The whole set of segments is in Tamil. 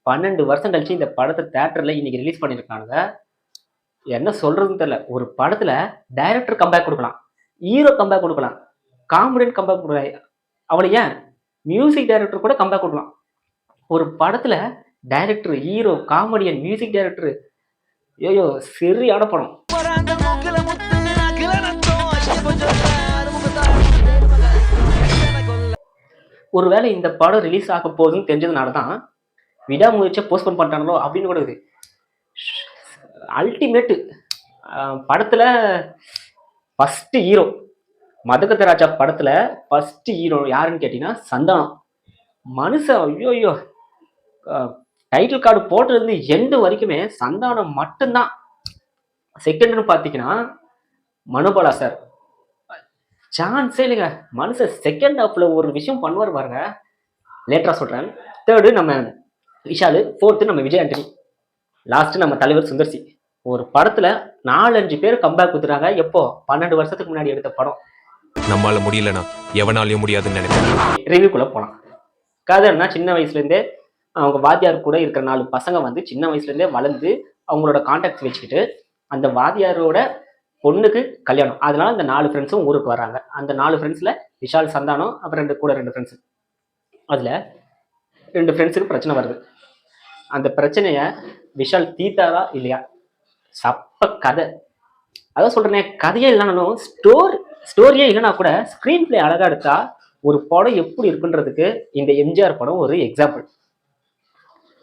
12 வருஷம் கழிச்சு இந்த படத்தை தியேட்டர்ல இன்னைக்கு ரிலீஸ் பண்ணியிருக்கானுங்க. என்ன சொல்றதுன்னு தெரியல. ஒரு படத்துல டைரக்டர் கம்பேக் கொடுக்கலாம், ஹீரோ கம்பேக் கொடுக்கலாம், காமெடியன் கம்பேக் கொடுக்கலாம். அவளை ஏன் மியூசிக் டைரக்டர் கூட கம்பேக் கொடுக்கலாம். ஒரு படத்துல director, hero, comedian, music director, ஐயோ சரியான படம். ஒருவேளை இந்த படம் ரிலீஸ் ஆக போகுதுன்னு தெரிஞ்சதுனாலதான் விடாமுயற்சியை போஸ்ட்போன் பண்ணிட்டாங்களோ அப்படின்னு கூட இருக்குது. அல்டிமேட்டு படத்துல ஃபர்ஸ்ட் ஹீரோ மதகத ராஜா படத்துல ஃபர்ஸ்ட் ஹீரோ யாருன்னு கேட்டீங்கன்னா சந்தானம். மனுஷன் ஐயோ டைட்டில் கார்டு போட்டிருந்து எண்டு வரைக்குமே சந்தானம் மட்டும்தான். செகண்ட்னு பார்த்தீங்கன்னா மனோபாலா சார் சான்ஸே இல்லைங்க. மனுஷன் செகண்ட் ஹாஃப்ல ஒரு விஷயம் பண்ணுவார் பாருங்க, லேட்டரா சொல்றேன். தேர்டு நம்ம விஷாலு, ஃபோர்த்து நம்ம விஜய் ஆண்டனி, லாஸ்ட் நம்ம தலைவர் சுந்தர்சி. ஒரு படத்துல 4-5 பேர் கம்பேக் கொடுத்துறாங்க. எப்போ? 12 வருஷத்துக்கு முன்னாடி எடுத்த படம். நம்மளால முடியலனா எவனாலையும் முடியாதுன்னு நினைக்கிறேன். ரிவ்யூக்குள்ள போலாம். கதைன்னா சின்ன வயசுல இருந்தே அவங்க வாத்தியார் கூட இருக்கிற 4 பசங்க வந்து சின்ன வயசுல இருந்தே வளர்ந்து அவங்களோட கான்டாக்ட் வச்சுக்கிட்டு அந்த வாத்தியாரோட பொண்ணுக்கு கல்யாணம். அதனால அந்த 4 ஃப்ரெண்ட்ஸும் ஊருக்கு வராங்க. அந்த 4 ஃப்ரெண்ட்ஸ்ல விஷால், சந்தானம், அப்புறம் 2 ஃப்ரெண்ட்ஸ். அதுல 2 ஃப்ரெண்ட்ஸுக்கு பிரச்சனை வருது. அந்த பிரச்சனைய விஷால் தீர்த்தாரா இல்லையா? சப்ப கதை. அதான் சொல்றேன், கதையே இல்லைனாலும் ஸ்டோரியே இல்லைனா கூட ஸ்கிரீன் பிளே அழகா எடுத்தா ஒரு படம் எப்படி இருக்குன்றதுக்கு இந்த எம்ஜிஆர் படம் ஒரு எக்ஸாம்பிள்.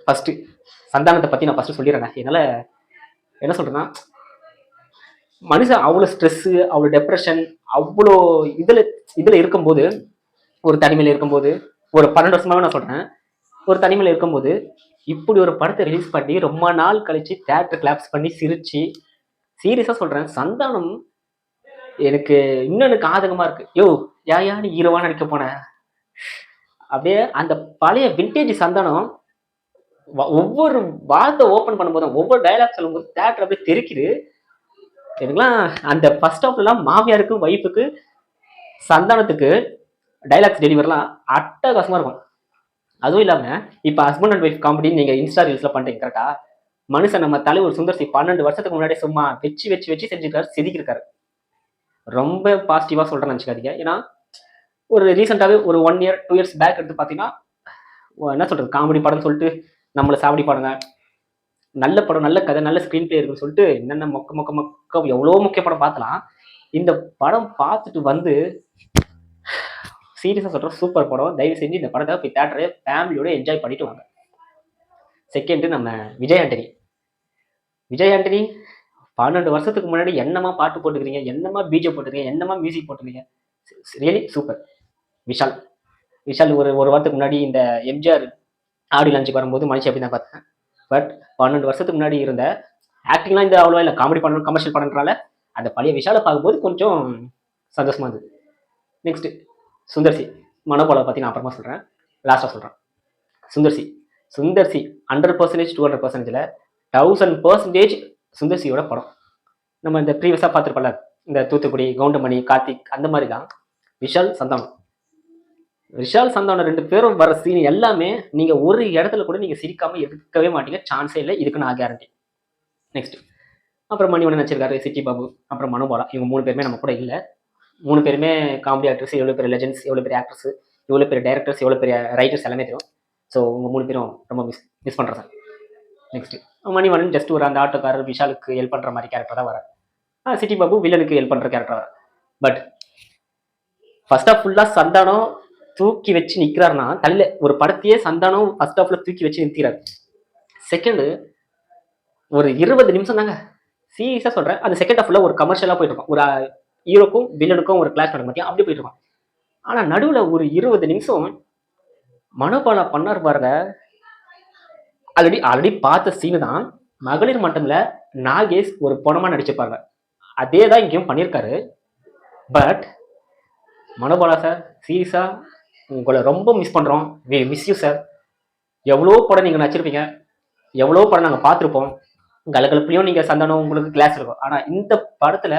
ஃபர்ஸ்ட் சந்தானத்தை பத்தி நான் ஃபர்ஸ்ட் சொல்லிடுறேன். என்னால என்ன சொல்றேன்னா, மனுஷன் அவ்வளோ ஸ்ட்ரெஸ்ஸு, அவ்வளோ டெப்ரெஷன், அவ்வளோ இதுல இருக்கும்போது, ஒரு தனிமையில் இருக்கும்போது, ஒரு 12 வருஷமாவே நான் சொல்றேன், ஒரு தனிமையில் இருக்கும்போது இப்படி ஒரு படத்தை ரிலீஸ் பண்ணி ரொம்ப நாள் கழிச்சு தியேட்டர் கிளாப்ஸ் பண்ணி சிரிச்சு, சீரியஸா சொல்றேன், சந்தானம் எனக்கு இன்னும் ஆதங்கமா இருக்கு. யோ யா நீ ஹீரோவா நடிக்க போன? அப்படியே அந்த பழைய விண்டேஜ் சந்தானம் ஒவ்வொரு வார்த்தை ஓப்பன் பண்ணும்போதும், ஒவ்வொரு டைலாக் சொல்லும் போது தியேட்டர் அப்படியே தெரிக்குது. எனக்குலாம் அந்த ஃபர்ஸ்ட் ஹாஃப்லாம் மாமியாருக்கு, ஒய்ஃபுக்கு, சந்தானத்துக்கு டைலாக்ஸ் டெலிவரிலாம் அட்டகாசமா இருக்கும். அதுவும் இல்லாம இப்ப ஹஸ்பண்ட் அண்ட் ஒய்ஃப் காமெடி நீங்க இன்ஸ்டா ரீல்ஸ்ல பண்றீங்க கரெக்டா? மனுஷன் நம்ம தலைவர் சுந்தர்சி 12 வருஷத்துக்கு முன்னாடி சும்மா வச்சு செஞ்சிருக்காரு, செதுக்கிருக்காரு. ரொம்ப பாசிட்டிவா சொல்றேன்னு நினைச்சுக்காதீங்க. ஏன்னா ஒரு ரீசெண்டாவே ஒரு 1 இயர் 2 இயர்ஸ் பேக் எடுத்து பாத்தீங்கன்னா என்ன சொல்றது, காமெடி படம் சொல்லிட்டு நம்மள சாவடி பாடுங்க, நல்ல படம், நல்ல கதை, நல்ல ஸ்கிரீன் பிளே இருக்குன்னு சொல்லிட்டு என்னென்ன மொக்க எவ்வளோ முக்கிய படம் பார்த்தலாம். இந்த படம் பார்த்துட்டு வந்து சீரியஸா சொல்றேன், சூப்பர் படம். தயவு செஞ்சு இந்த படத்தை போய் தியேட்டரை ஃபேமிலியோட என்ஜாய் பண்ணிட்டு வாங்க. செகண்ட் நம்ம விஜய் ஆண்டனி 12 வருஷத்துக்கு முன்னாடி என்னமா பாட்டு போட்டுக்கிறீங்க, என்னமா பிஜே போட்டுக்கிறீங்க, என்னமா மியூசிக் போட்டுக்கிறீங்க, ரியலி சூப்பர். விஷால் ஒரு வாரத்துக்கு முன்னாடி இந்த எம்ஜிஆர் ஆடியோ லான்ச்சுக்கு வரும்போது மனுஷன் அப்படி தான் பார்த்தேன். பட் 12 வருஷத்துக்கு முன்னாடி இருந்த ஆக்டிங்லாம் இந்த அவ்வளோ இல்லை, காமெடி படம், கமர்ஷியல் படம்னால அந்த பழைய விஷாலை பார்க்கும்போது கொஞ்சம் சந்தோஷமா இருந்தது. நெக்ஸ்ட் சுந்தர்சி, மனோபாலை பற்றி நான் அப்புறமா சொல்கிறேன், லாஸ்ட்டாக சொல்கிறேன். சுந்தர்சி 100% 200%ல 1000% சுந்தர்சியோட படம். நம்ம இந்த ப்ரீவியஸாக பார்த்துருப்பல, இந்த தூத்துக்குடி, கவுண்டமணி, கார்த்திக், அந்த மாதிரி தான் விஷால் சந்தானம் 2 பேரும் வர சீன் எல்லாமே நீங்க ஒரு இடத்துல கூட நீங்க சிரிக்காம எடுக்கவே மாட்டீங்க, சான்ஸே இல்லை. இதுக்கு நான் கேரண்டி. நெக்ஸ்ட் அப்புறம் மணிவண்ணன் நடிச்சிருக்காரு, சிட்டி பாபு, அப்புறம் மனோபாலா. இவங்க 3 பேருமே நம்ம கூட இல்லை. 3 பேருமே காமெடி ஆக்டர்ஸ், எவ்வளோ பெரிய லெஜெண்ட்ஸ், எவ்வளோ பெரிய ஆக்டர்ஸ், எவ்வளோ பெரிய டைரக்டர்ஸ், எவ்வளோ பெரிய ரைட்டர்ஸ் எல்லாமே தெரியும். ஸோ உங்க 3 பேரும் ரொம்ப மிஸ் பண்ணுறேன் சார். நெக்ஸ்ட் மணிவண்ணன் ஜஸ்ட் ஒரு அந்த ஆட்டோக்காரர் விஷாலுக்கு ஹெல்ப் பண்ற மாதிரி கேரக்டர் தான் வர. சிட்டி பாபு வில்லனுக்கு ஹெல்ப் பண்ற கேரக்டர் வர. பட் ஃபர்ஸ்ட் ஆஃப் ஃபுல்லா சந்தானம் தூக்கி வச்சு நிக்கிறாருன்னா, தலையில ஒரு படத்தையே சந்தானம் ஃபர்ஸ்ட் ஹாஃப்ல தூக்கி வச்சு நிறுத்திறாரு. செகண்ட் ஒரு 20 நிமிஷம் தாங்க, சீரியஸா சொல்றேன். அந்த செகண்ட் ஹாஃப்ல ஒரு கமர்ஷியலா போயிட்டு இருக்கும், ஒரு ஹீரோக்கும் வில்லனுக்கும் ஒரு கிளாஸ் நடக்க மாட்டேன், அப்படி போயிட்டு இருக்கும். ஆனா நடுவுல ஒரு 20 நிமிஷம் மனோபாலா பண்ணார் பாருங்க. ஆல்ரெடி பார்த்த சீனு தான். மகளிர் மட்டம்ல நாகேஷ் ஒரு படமா நடிச்சிருப்பாங்க, அதே தான் இங்கேயும் பண்ணியிருக்காரு. பட் மனோபாலா சார், சீரியஸா உங்களை ரொம்ப மிஸ் பண்றோம். Miss you sir. எவ்வளோ படம் நீங்க நடிச்சிருப்பீங்க, எவ்வளோ படம் நாங்கள் பார்த்துருப்போம். கலகலப்புலையும் நீங்க சந்தானம் உங்களுக்கு கிளாஸ் இருக்கும். ஆனா இந்த படத்துல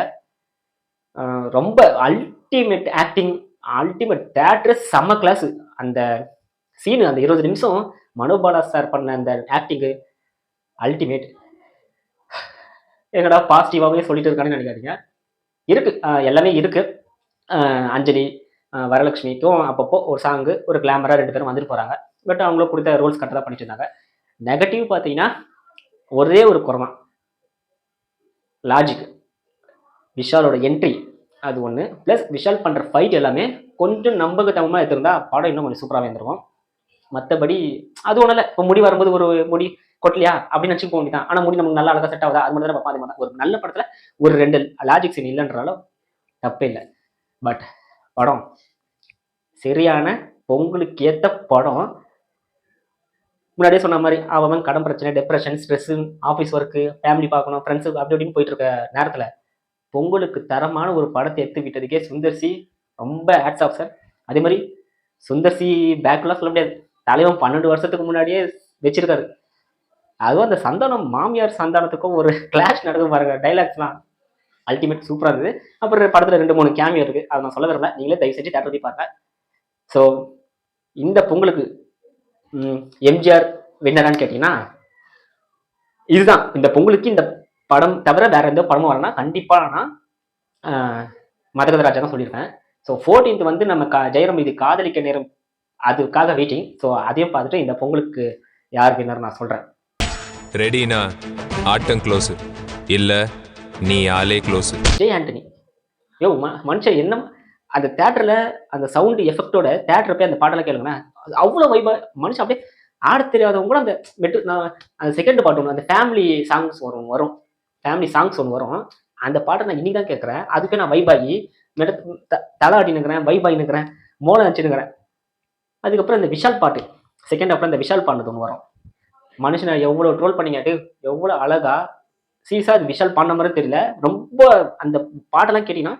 ரொம்ப அல்டிமேட் ஆக்டிங், அல்டிமேட் தேட்டர், செம்ம கிளாஸ். அந்த சீனு அந்த 20 நிமிஷம் மனோபாலா சார் பண்ண அந்த ஆக்டிங்கு அல்டிமேட். என்னடா பாசிட்டிவாவே சொல்லிட்டு இருக்கானேன்னு நினைக்காதீங்க. இருக்கு. எல்லாமே இருக்கு. அஞ்சலி, வரலட்சுமிக்கும் அப்பப்போ ஒரு சாங்கு, ஒரு கிளாமரா 2 பேரும் வந்துட்டு போறாங்க. பட் அவங்களுக்கு குடுத்த ரோல்ஸ் கரெக்ட்டா தான் பண்ணிட்டு இருந்தாங்க. நெகட்டிவ் பார்த்தீங்கன்னா, ஒரே ஒரு குறை தான். லாஜிக். விஷாலோட என்ட்ரி அது ஒண்ணு. பிளஸ் விஷால் பண்ற ஃபைட் எல்லாமே கொஞ்சம் நம்பகத்தனமா எடுத்திருந்தா படம் இன்னும் கொஞ்சம் சூப்பராவே இருந்திருக்கும். மத்தபடி அது ஒண்ணும் இல்ல. இப்ப முடி வரும்போது ஒரு முடி கொட்டலையா அப்படின்னு நினைச்சுட்டு போக வேண்டியதுதான். ஆனா முடி நமக்கு நல்லா அழகா செட் ஆகுதா? அது மட்டும் தான் பார்ப்போம். அதே மாதிரி தான். ஒரு நல்ல படத்துல ஒரு 2 லாஜிக் சீன் இல்லன்றனால தப்பே இல்ல. பட் படம் சரியான பொங்கலுக்கு ஏத்த படம். முன்னாடியே சொன்ன மாரி அவன் கடன் பிரச்சனை, டெப்ரஷன், ஸ்ட்ரெஸ், ஆஃபீஸ் ஒர்க், ஃபேமிலி பார்க்கணும், ஃப்ரெண்ட்ஸ் அப்படி இப்படின்னு போயிட்டு இருக்க நேரத்துல பொங்கலுக்கு தரமான ஒரு படத்தை எடுத்து விட்டதுக்கே சுந்தர் சி ரொம்ப ஹேட்ஸ் ஆஃப் சார். அதே மாதிரி சுந்தர் சி பேக்லாம் சொல்ல முடியாது. தலைவன் 12 வருஷத்துக்கு முன்னாடியே வச்சிருக்காரு. அதுவும் அந்த சந்தானம் மாமியார் சந்தானத்துக்கும் ஒரு கிளாஷ் நடக்கும் பாருங்க. டைலாக்ஸ்லாம் அல்டிமேட் சூப்பரா இருந்தது. அப்புறம் படத்துல 2, 3 கேமியோ இருக்கு. அதை நான் சொல்ல விரும்பல. நீங்களே தயவு செஞ்சு தேட்டர் போய் பாருங்க. ஸோ இந்த பொங்கலுக்கு எம்ஜிஆர் வின்னரான்னு கேட்டீங்கன்னா இதுதான். இந்த பொங்கலுக்கு இந்த படம் தவிர வேற எந்த படமும் வரனா கண்டிப்பா நான் மதகதராஜா தான் சொல்லியிருக்கேன். ஸோ 14th வந்து நம்ம ஜெயரம் இது காதலிக்க நேரம் அதுக்காக வெயிட்டிங். ஸோ அதையும் பார்த்துட்டு இந்த பொங்கலுக்கு யார் வின்னர் நான் சொல்றேன். ரெடினா ஆட்டம் க்ளோஸ். இல்ல நீ ஆளே க்ளோஸ். ஜெய் ஆண்டனி. யோ மனுஷன் என்ன அந்த தேட்டர்ல அந்த சவுண்ட் எஃபெக்டோட தேட்டர் போய் அந்த பாட்டெல்லாம் கேளுங்களேன். அவ்வளோ வைபா மனுஷன் அப்படியே ஆட தெரியாதவங்க கூட அந்த நான் அந்த செகண்ட் பாட்டு ஒன்று அந்த ஃபேமிலி சாங்ஸ் வரும். ஃபேமிலி சாங்ஸ் ஒன்று வரும். அந்த பாட்டை நான் இன்னைக்கு தான் கேட்குறேன். அதுக்கு நான் வைபாகி தலை ஆடினுக்கிறேன், வைபாயினுக்கிறேன், மோளம் வச்சுனுக்கிறேன். அதுக்கப்புறம் இந்த விஷால் பாட்டு செகண்ட் அப்புறம் இந்த விஷால் பாட்டு ஒன்று வரும். மனுஷனை எவ்வளோ ட்ரோல் பண்ணிக்காட்டு எவ்வளோ அழகா சீரியஸா அது விஷால் பாடின மாதிரி தெரியல. ரொம்ப அந்த பாட்டெல்லாம் கேட்டீங்கன்னா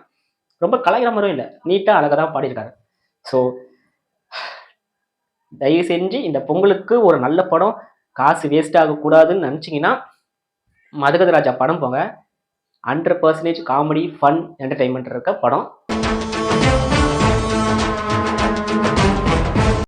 ரொம்ப கலாய்கிற மாதிரியும் இல்லை, நீட்டா அழகா தான் பாடியிருக்காரு. ஸோ தயவு செஞ்சு இந்த பொங்கலுக்கு ஒரு நல்ல படம் காசு வேஸ்ட் ஆகக்கூடாதுன்னு நினச்சிங்கன்னா மதகதராஜா படம் போங்க. 100% காமெடி ஃபன் என்டர்டைன்மெண்ட் இருக்க படம்.